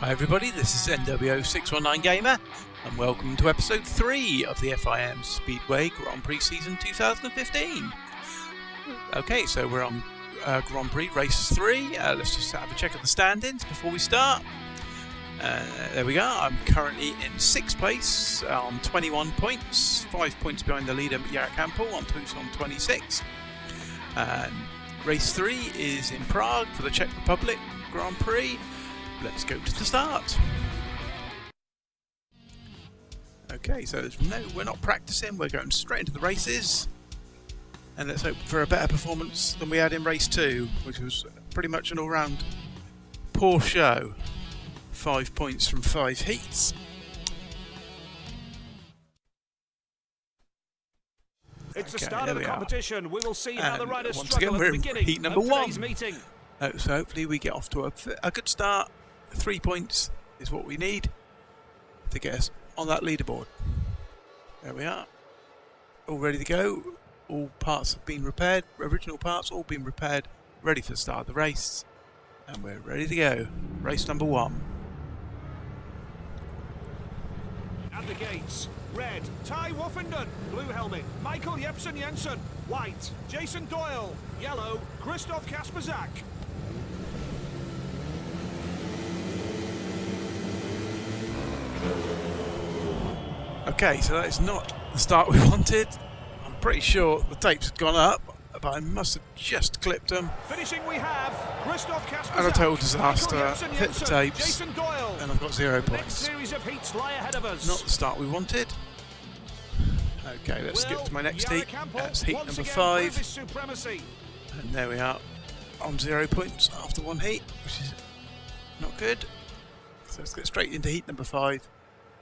Hi everybody, this is NWO619 Gamer and welcome to episode 3 of the FIM Speedway Grand Prix season 2015. Okay, so we're on Grand Prix race 3. Let's just have a check at the standings before we start. There we go, I'm currently in 6th place on 21 points, 5 points behind the leader Jarek Hampel on 26. And race 3 is in Prague for the Czech Republic Grand Prix. Let's go to the start. Okay, so we're not practicing, we're going straight into the races. And let's hope for a better performance than we had in race 2, which was pretty much an all-round poor show. 5 points from 5 heats. It's the start of the competition. We will see how the riders once struggle again, at the beginning heat number of today's meeting. So hopefully we get off to a good start. 3 points is what we need to get us on that leaderboard. There we are. All ready to go. All parts have been repaired. Original parts all been repaired. Ready for the start of the race. And we're ready to go. Race number 1. At the gates, red, Tai Woffinden, blue helmet, Michael Jepsen Jensen, white, Jason Doyle, yellow, Christoph Kasperzak. Okay, so that is not the start we wanted. I'm pretty sure the tapes had gone up, but I must have just clipped them. Finishing we have Christoph Kasperzak, And a total disaster. Hit the tapes, Jason Doyle. and I've got 0 The next points. series of heats lie ahead of us. Not the start we wanted. Okay, let's skip to my next heat. That's heat number 5. And there we are. On 0 points after 1 heat, which is not good. So let's get straight into heat number 5.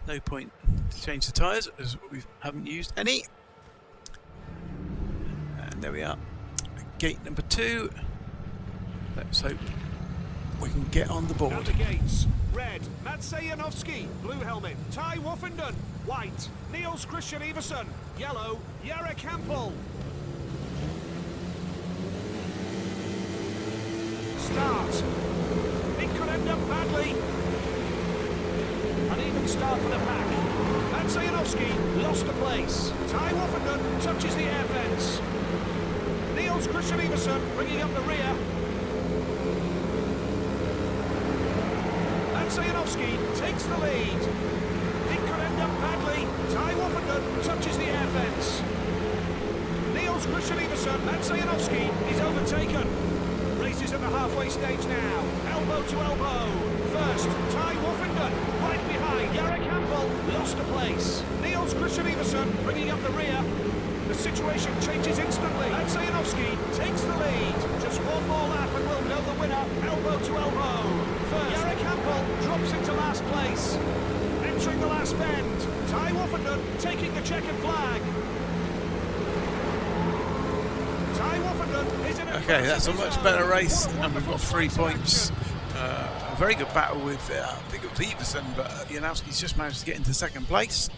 No point to change the tyres as we haven't used any. And there we are. Gate number 2. Let's hope we can get on the board. At the gates, red, Matsej Janowski, blue helmet, Tai Woffinden, white, Niels Christian Iversen, yellow, Jarek Hampel. Start. It could end up badly. An even start for the pack. Matsej Janowski lost a place. Tai Woffinden touches the air fence. Niels Christian Iversen bringing up the rear. Matsej Janowski takes the lead. It could end up badly. Tai Woffinden touches the air fence. Niels Christian Iversen, Matsej Janowski is overtaken. Races at the halfway stage now. Elbow to elbow. First, Tai Woffinden. Right behind, Jarek Hampel lost a place. Niels Christian Iversen bringing up the rear. The situation changes instantly. Matsej Janowski takes the lead. Just one more lap and we'll know the winner. Elbow to elbow. First, Jarek Hampel drops into last place. Entering the last bend. Tai Woffinden taking the checkered flag. Tai Woffinden is in a Okay, that's a much better race, and we've got 3 points. A very good battle with, I think it was Iversen, but Janowski's just managed to get into 2nd place.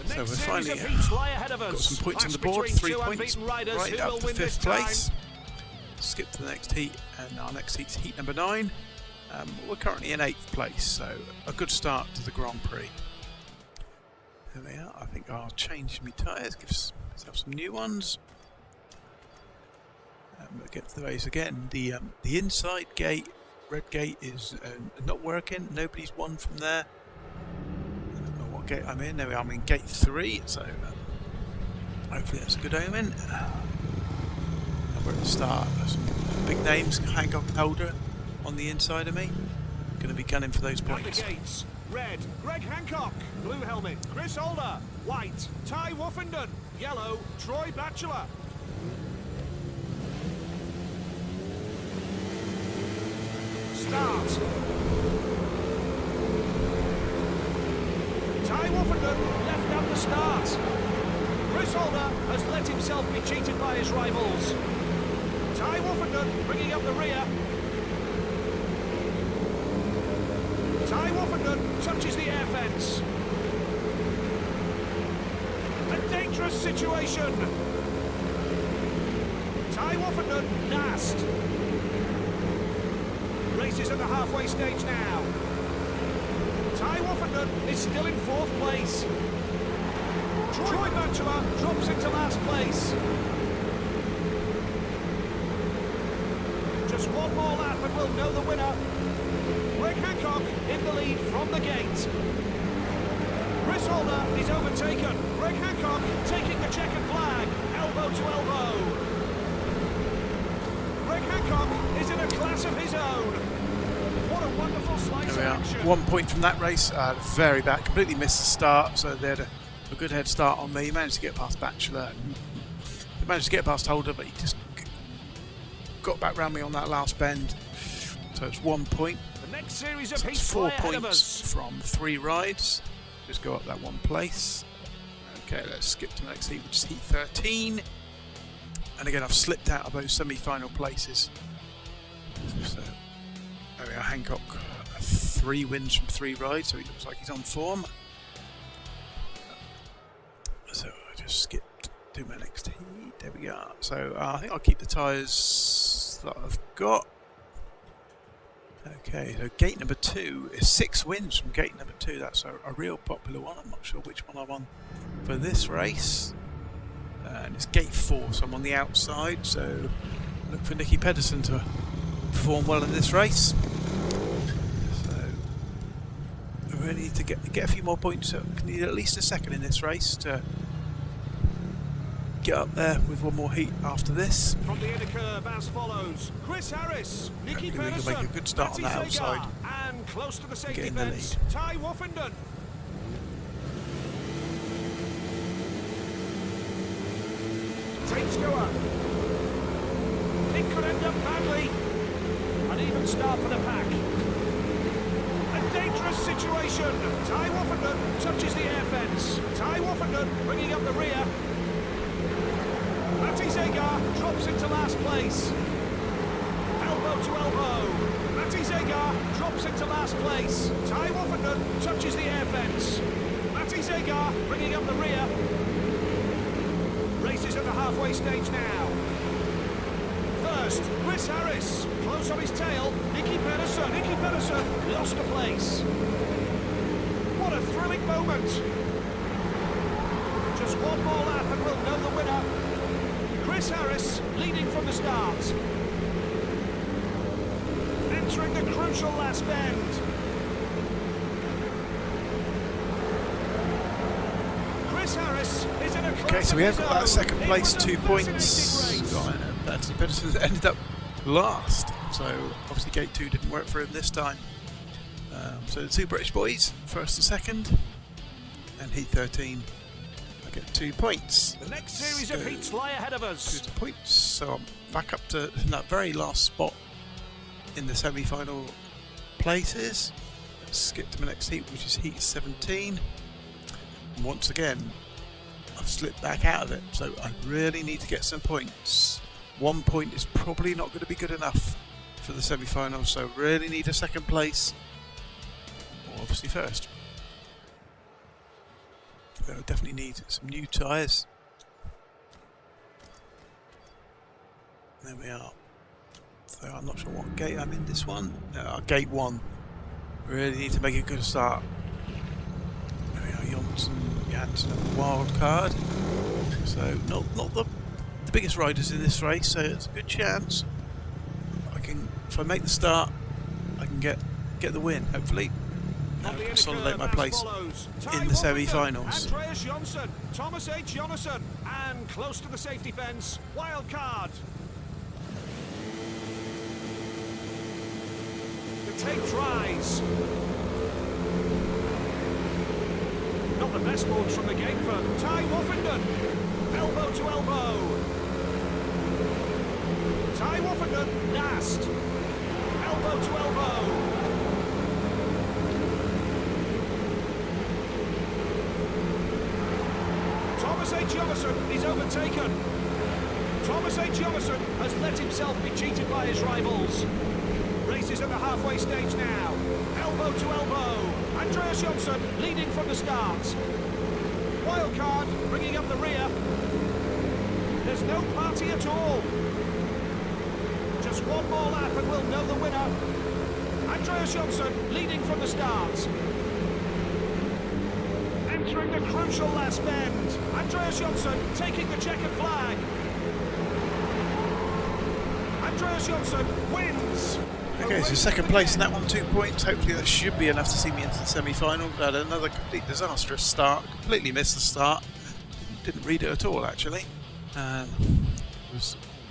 So we're finally got some points on the board, 3 points, right up to 5th place. Skip to the next heat, and our next heat's heat number 9. We're currently in 8th place, so a good start to the Grand Prix. There we are. I think I'll change my tyres, give myself some new ones. We'll get to the race again. The inside gate, red gate, is not working. Nobody's won from there. I don't know what gate I'm in. There we are. I'm in gate 3, so hopefully that's a good omen. We're at the start. There's some big names. Hancock Elder on the inside of me. Going to be gunning for those points. At the gates, red, Greg Hancock, blue helmet, Chris Holder, white, Tai Woffinden, yellow, Troy Batchelor. Start. Tai Woffinden left out the start. Chris Holder has let himself be cheated by his rivals. Tai Woffinden bringing up the rear. Tai Woffinden touches the air fence. A dangerous situation. Tai Woffinden last. Races at the halfway stage now. Tai Woffinden is still in 4th place. Troy Bachelor drops into last place. Just one more lap and we'll know the winner. Greg Hancock in the lead from the gate. Chris Holder is overtaken. Greg Hancock taking the checkered flag, elbow to elbow. Greg Hancock is in a class of his own. What a wonderful slice of action. 1 point from that race. Very bad. Completely missed the start, so they had a good head start on me. He managed to get past Bachelor. He managed to get past Holder, but he just got back round me on that last bend. So it's 1 point. The next series of So heats it's 4 fly ahead of points us. from 3 rides. Just go up that 1 place. Okay, let's skip to the next heat, which is heat 13. And again, I've slipped out of those semi-final places. So there we are. Hancock, 3 wins from 3 rides, so he looks like he's on form. So I just skipped to my next heat. There we are. So I think I'll keep the tyres that I've got. Okay, so gate number 2 is 6 wins from gate number 2. That's a real popular one. I'm not sure which one I'm on for this race. And it's gate 4, so I'm on the outside. So look for Nicky Pedersen to perform well in this race. So we really need to get a few more points. So we need at least a second in this race to get up there with one more heat after this. From the inner curve as follows: Chris Harris, Nicky We can Pedersen, make a good start on the Matty outside. Zagar, and close to the safety Get in the fence, Tai Woffinden. Tapes go up. It could end up badly. An even start for the pack. A dangerous situation. Tai Woffinden touches the air fence. Tai Woffinden bringing up the rear. Matty Zagar drops into last place. Elbow to elbow. Matty Zagar drops into last place. Tai Woffinden touches the air fence. Matty Zagar bringing up the rear. Race is at the halfway stage now. First, Chris Harris. Close on his tail, Nicky Pedersen. Nicky Pedersen lost a place. What a thrilling moment. Just one more lap and we'll know the winner. Chris Harris leading from the start. Entering the crucial last bend. Chris Harris is in a class. Okay, so we have of his got that own. second It place, was a 2 points. fascinating race. Nicky Pedersen ended up last, so obviously gate 2 didn't work for him this time. So the 2 British boys, first and second, and heat 13, I get 2 points. The next series of heats lie ahead of us. 2 points, so I'm back up to that very last spot in the semi-final places. Let's skip to the next heat, which is heat 17. And once again, I've slipped back out of it, so I really need to get some points. 1 point is probably not going to be good enough for the semi-final, so really need a second place, or obviously first. So I definitely need some new tyres. There we are. So I'm not sure what gate I'm in this one. Gate 1. Really need to make a good start. There we are, Janssen a wild card. So not the biggest riders in this race, so it's a good chance if I make the start, I can get the win, hopefully. Consolidate my place in the semi-finals. Andreas Jonsson, Thomas H. Jonasson, and close to the safety fence, wild card. The tape dries. Not the best launch from the gate for Tai Woffinden. Elbow to elbow. Tai Woffinden last. Elbow to elbow. Thomas H. Jonasson is overtaken. Thomas H. Jonasson has let himself be cheated by his rivals. Race is at the halfway stage now. Elbow to elbow. Andreas Jonsson leading from the start. Wildcard bringing up the rear. There's no party at all. Just one more lap and we'll know the winner. Andreas Jonsson leading from the start. entering the crucial last bend. Andreas Johnson taking the checkered flag. Andreas Johnson wins. Okay, so second place in that one, 2 points. Hopefully that should be enough to see me into the semi-final. Had another complete disastrous start. Completely missed the start. Didn't read it at all, actually. All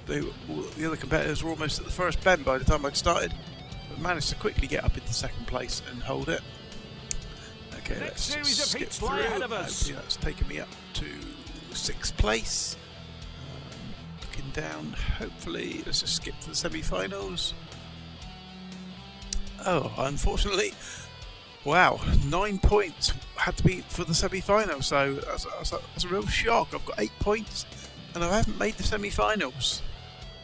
the other competitors were almost at the first bend by the time I'd started, but managed to quickly get up into second place and hold it. Okay, let's skip through. Hopefully that's taken me up to 6th place. Looking down, hopefully, let's just skip to the semi-finals. Oh, unfortunately, wow, 9 points had to be for the semi-final, so that's a real shock. I've got 8 points and I haven't made the semi-finals.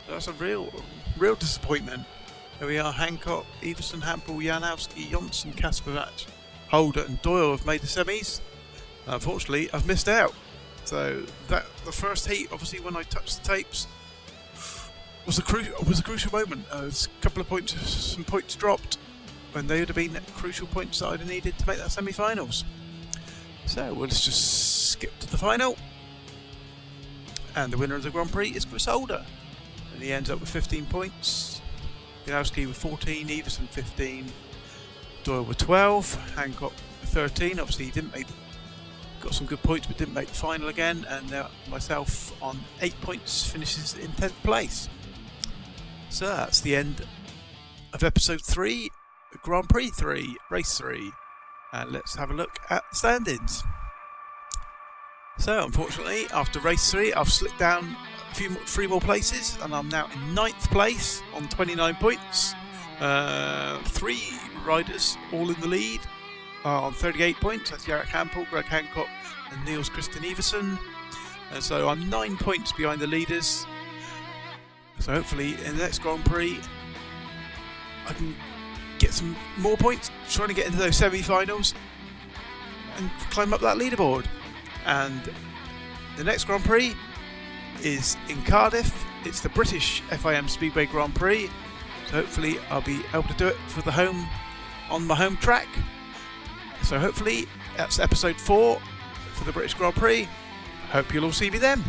That's a real disappointment. There we are, Hancock, Everson, Hampel, Janowski, Jonsson, Kaspervac, Holder and Doyle have made the semis. Unfortunately, I've missed out. So the first heat, obviously when I touched the tapes, was a crucial moment. There's a couple of points, some points dropped, when they would have been crucial points that I'd have needed to make that semi-finals. So let's just skip to the final. And the winner of the Grand Prix is Chris Holder. And he ends up with 15 points. Janowski with 14, Everson 15, Doyle with 12, Hancock with 13. Obviously he got some good points but didn't make the final again. And myself on 8 points finishes in 10th place. So that's the end of episode 3. Grand Prix 3, Race 3, and let's have a look at the standings. So unfortunately, after Race 3, I've slipped down three more places, and I'm now in 9th place on 29 points. 3 riders all in the lead on 38 points. That's Jarek Hampel, Greg Hancock, and Niels Christian Everson. And so I'm 9 points behind the leaders. So hopefully in the next Grand Prix, I can get some more points, trying to get into those semi-finals and climb up that leaderboard. And the next Grand Prix is in Cardiff. It's the British FIM Speedway Grand Prix, so hopefully I'll be able to do it on my home track. So hopefully that's episode 4 for the British Grand Prix. Hope you'll all see me then.